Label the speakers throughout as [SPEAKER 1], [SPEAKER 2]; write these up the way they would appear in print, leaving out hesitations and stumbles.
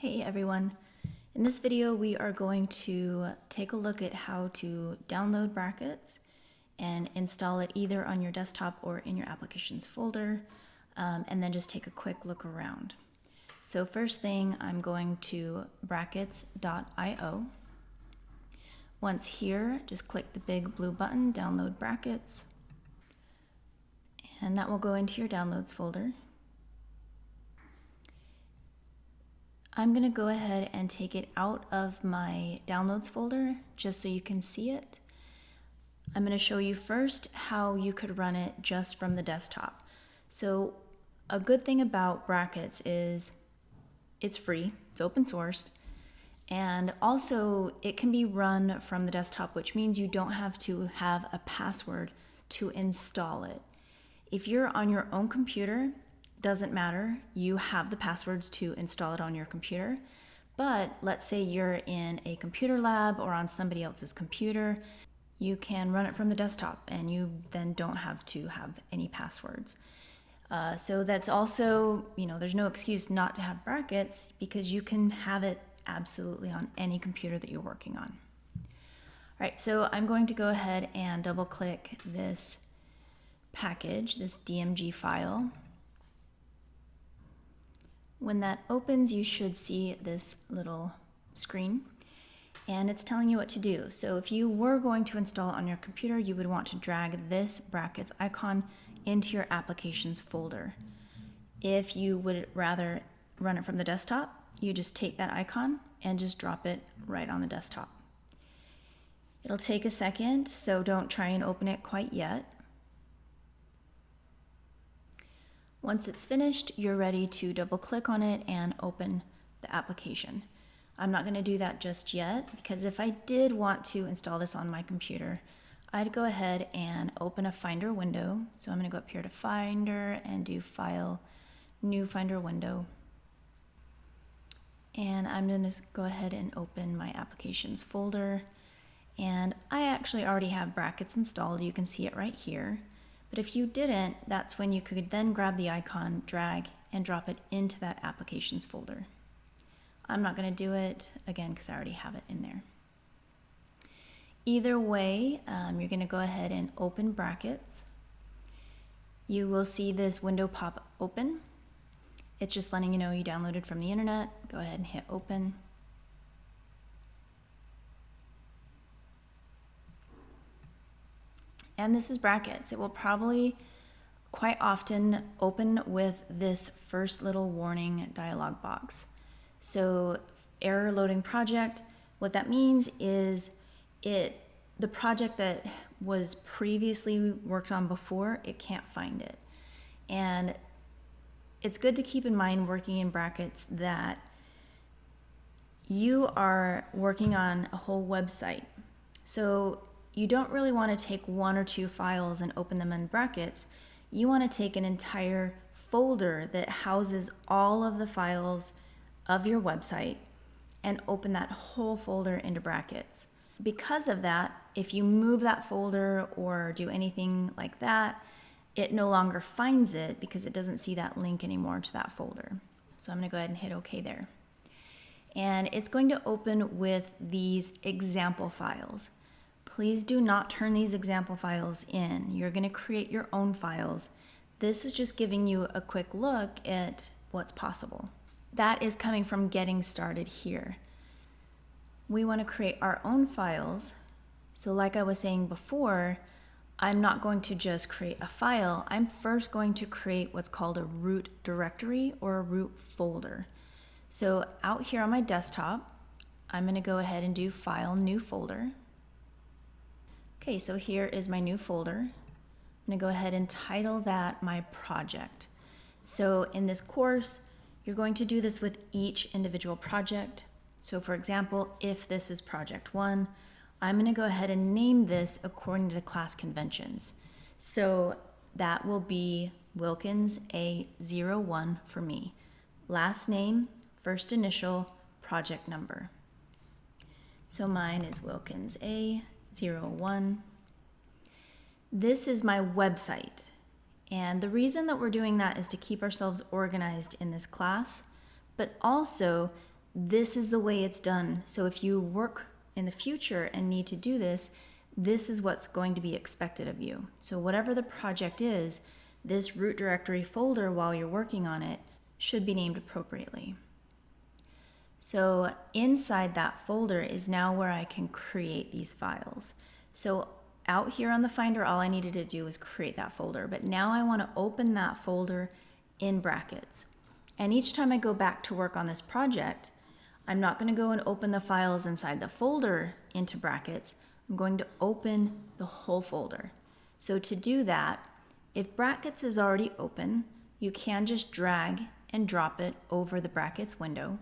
[SPEAKER 1] Hey everyone. In this video we are going to take a look at how to download Brackets and install it either on your desktop or in your applications folder, and then just take a quick look around. So first thing, I'm going to brackets.io. Once here, just click the big blue button, download Brackets, and that will go into your downloads folder. I'm going to go ahead and take it out of my downloads folder just so you can see it. I'm going to show you first how you could run it just from the desktop. So a good thing about Brackets is it's free, it's open sourced, and also it can be run from the desktop, which means you don't have to have a password to install it. If you're on your own computer, doesn't matter, you have the passwords to install it on your computer. But let's say you're in a computer lab or on somebody else's computer, you can run it from the desktop and you then don't have to have any passwords. So that's also, there's no excuse not to have Brackets because you can have it absolutely on any computer that you're working on. All right, so I'm going to go ahead and double click this package, this DMG file. When that opens, you should see this little screen, and it's telling you what to do. So if you were going to install it on your computer, you would want to drag this Brackets icon into your applications folder. If you would rather run it from the desktop, you just take that icon and just drop it right on the desktop. It'll take a second, so don't try and open it quite yet. Once it's finished, you're ready to double click on it and open the application. I'm not going to do that just yet because if I did want to install this on my computer, I'd go ahead and open a Finder window. So I'm going to go up here to Finder and do File, New Finder Window. And I'm going to go ahead and open my applications folder. And I actually already have Brackets installed. You can see it right here. But if you didn't, that's when you could then grab the icon, drag, and drop it into that applications folder. I'm not going to do it, again, because I already have it in there. Either way, you're going to go ahead and open Brackets. You will see this window pop open. It's just letting you know you downloaded from the internet. Go ahead and hit open. And this is Brackets. It will probably quite often open with this first little warning dialog box. So error loading project, what that means is the project that was previously worked on before, it can't find it. And it's good to keep in mind working in Brackets that you are working on a whole website. So you don't really want to take one or two files and open them in Brackets. You want to take an entire folder that houses all of the files of your website and open that whole folder into Brackets. Because of that, if you move that folder or do anything like that, it no longer finds it because it doesn't see that link anymore to that folder. So I'm going to go ahead and hit OK there. And it's going to open with these example files. Please do not turn these example files in. You're going to create your own files. This is just giving you a quick look at what's possible. That is coming from getting started here. We want to create our own files. So like I was saying before, I'm not going to just create a file. I'm first going to create what's called a root directory or a root folder. So out here on my desktop, I'm going to go ahead and do File, New Folder. Okay, so here is my new folder. I'm going to go ahead and title that my project. So in this course, you're going to do this with each individual project. So for example, if this is project 1, I'm going to go ahead and name this according to the class conventions. So that will be Wilkins A01 for me. Last name, first initial, project number. So mine is Wilkins A01. This is my website, and the reason that we're doing that is to keep ourselves organized in this class, but also this is the way it's done. So if you work in the future and need to do this, this is what's going to be expected of you. So whatever the project is, this root directory folder while you're working on it should be named appropriately. So inside that folder is now where I can create these files. So out here on the Finder, all I needed to do was create that folder, but now I want to open that folder in brackets. And each time I go back to work on this project, I'm not going to go and open the files inside the folder into brackets. I'm going to open the whole folder. So to do that, if brackets is already open, you can just drag and drop it over the brackets window.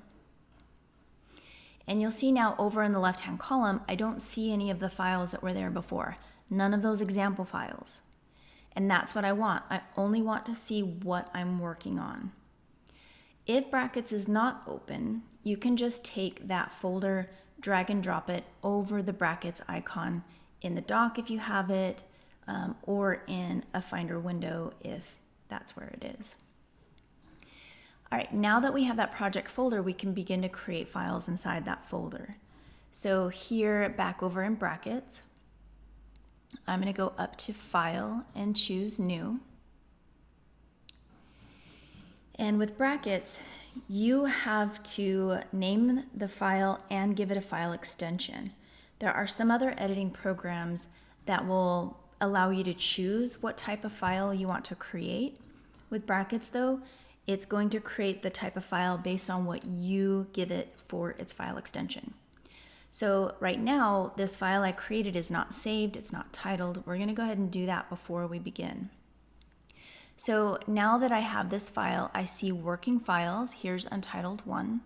[SPEAKER 1] And you'll see now over in the left-hand column, I don't see any of the files that were there before. None of those example files. And that's what I want. I only want to see what I'm working on. If brackets is not open, you can just take that folder, drag and drop it over the brackets icon in the dock if you have it, or in a Finder window if that's where it is. All right, now that we have that project folder, we can begin to create files inside that folder. So here, back over in brackets, I'm going to go up to File and choose New. And with brackets, you have to name the file and give it a file extension. There are some other editing programs that will allow you to choose what type of file you want to create. With brackets though, it's going to create the type of file based on what you give it for its file extension. So right now, this file I created is not saved, it's not titled. We're gonna go ahead and do that before we begin. So now that I have this file, I see working files. Here's Untitled 1.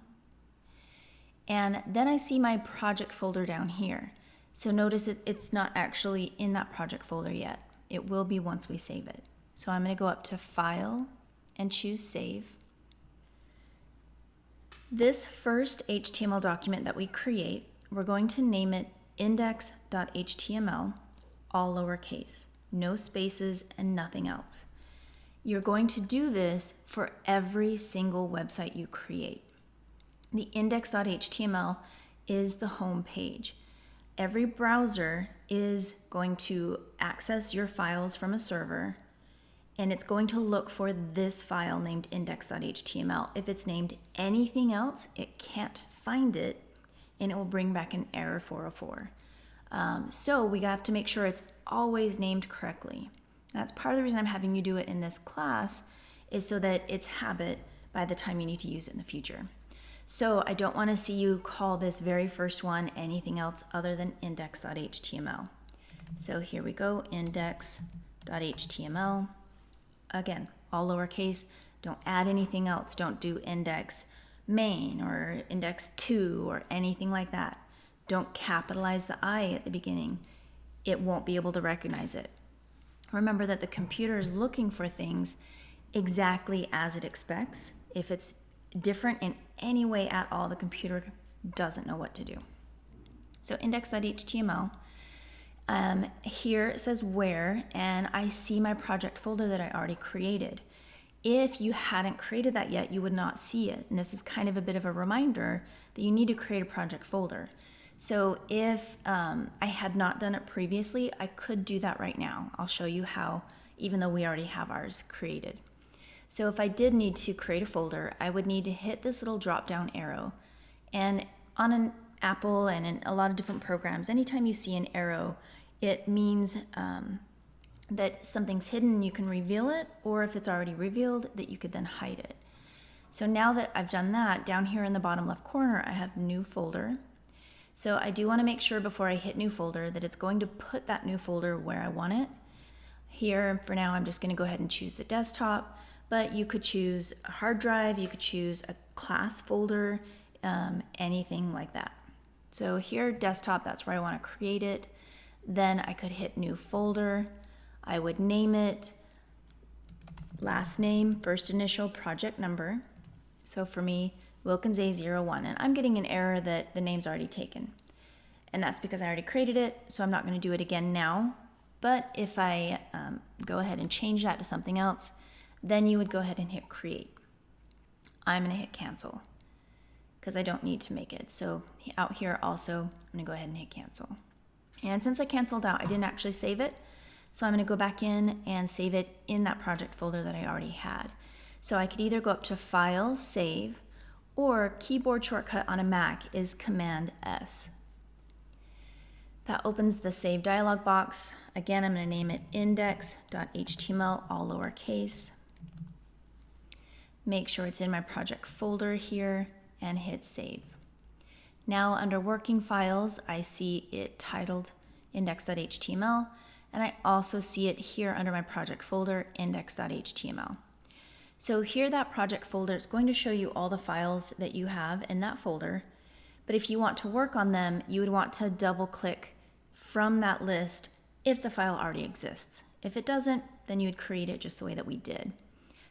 [SPEAKER 1] And then I see my project folder down here. So notice it's not actually in that project folder yet. It will be once we save it. So I'm going to go up to File and choose Save. This first HTML document that we create, we're going to name it index.html, all lowercase, no spaces and nothing else. You're going to do this for every single website you create. The index.html is the home page. Every browser is going to access your files from a server, and it's going to look for this file named index.html. If it's named anything else, it can't find it, and it will bring back an error 404. So we have to make sure it's always named correctly. That's part of the reason I'm having you do it in this class, is so that it's habit by the time you need to use it in the future. So I don't want to see you call this very first one anything else other than index.html. So here we go, index.html. Again, all lowercase, don't add anything else. Don't do index main or index 2 or anything like that. Don't capitalize the I at the beginning. It won't be able to recognize it. Remember that the computer is looking for things exactly as it expects. If it's different in any way at all, the computer doesn't know what to do. So index.html, here it says where, and I see my project folder that I already created. If you hadn't created that yet, you would not see it. And this is kind of a bit of a reminder that you need to create a project folder. So if I had not done it previously, I could do that right now. I'll show you how, even though we already have ours created. So if I did need to create a folder, I would need to hit this little drop-down arrow. And on an Apple and in a lot of different programs, anytime you see an arrow, it means that something's hidden and you can reveal it, or if it's already revealed, that you could then hide it. So now that I've done that, down here in the bottom left corner, I have New Folder. So I do want to make sure before I hit New Folder that it's going to put that new folder where I want it. Here, for now, I'm just going to go ahead and choose the desktop, but you could choose a hard drive, you could choose a class folder, anything like that. So here, desktop, that's where I want to create it. Then I could hit New Folder. I would name it last name, first initial, project number. So for me, Wilkins A01, and I'm getting an error that the name's already taken. And that's because I already created it, so I'm not going to do it again now. But if I go ahead and change that to something else, then you would go ahead and hit create. I'm going to hit cancel, because I don't need to make it. So out here also, I'm gonna go ahead and hit cancel. And since I canceled out, I didn't actually save it. So I'm gonna go back in and save it in that project folder that I already had. So I could either go up to File, Save, or keyboard shortcut on a Mac is Command S. That opens the Save dialog box. Again, I'm gonna name it index.html, all lowercase. Make sure it's in my project folder here and hit Save. Now under Working Files, I see it titled index.html, and I also see it here under my project folder, index.html. So here that project folder is going to show you all the files that you have in that folder, but if you want to work on them, you would want to double click from that list if the file already exists. If it doesn't, then you would create it just the way that we did.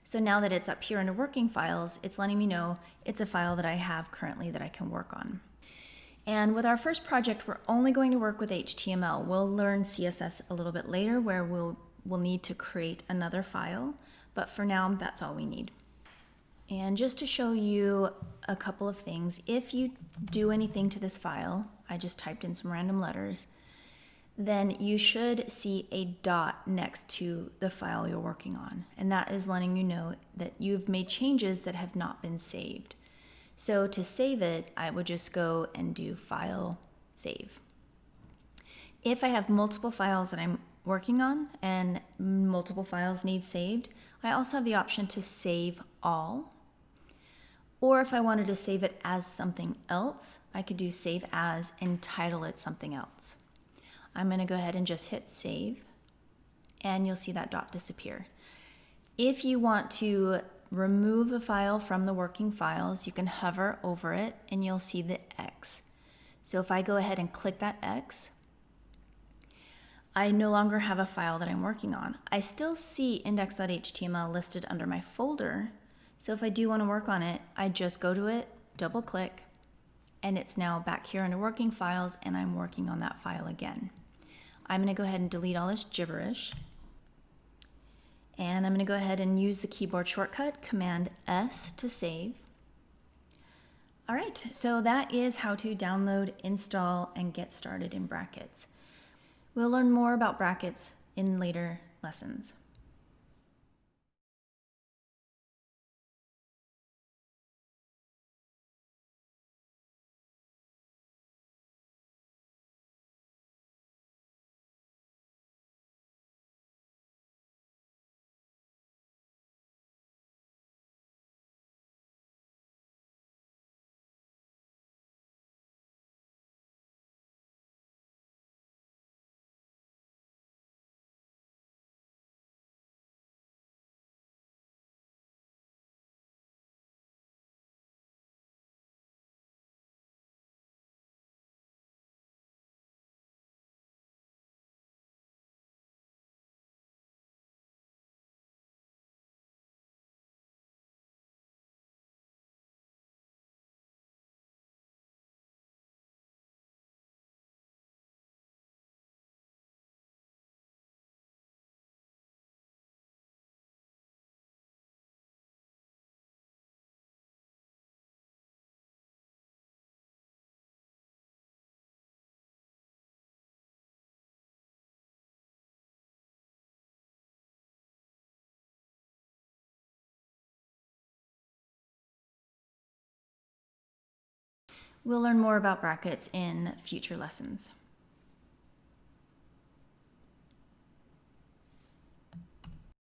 [SPEAKER 1] So now that it's up here under Working Files, it's letting me know it's a file that I have currently that I can work on. And with our first project, we're only going to work with HTML. We'll learn CSS a little bit later where we'll need to create another file, but for now, that's all we need. And just to show you a couple of things, if you do anything to this file, I just typed in some random letters, then you should see a dot next to the file you're working on. And that is letting you know that you've made changes that have not been saved. So to save it, I would just go and do File, Save. If I have multiple files that I'm working on and multiple files need saved, I also have the option to save all. Or if I wanted to save it as something else, I could do Save As and title it something else. I'm going to go ahead and just hit Save, and you'll see that dot disappear. If you want to remove a file from the working files, you can hover over it and you'll see the X. So if I go ahead and click that X, I no longer have a file that I'm working on. I still see index.html listed under my folder, so if I do want to work on it, I just go to it, double click, and it's now back here under working files, and I'm working on that file again. I'm going to go ahead and delete all this gibberish, and I'm going to go ahead and use the keyboard shortcut, Command S, to save. All right, so that is how to download, install, and get started in Brackets. We'll learn more about Brackets in later lessons. We'll learn more about Brackets in future lessons.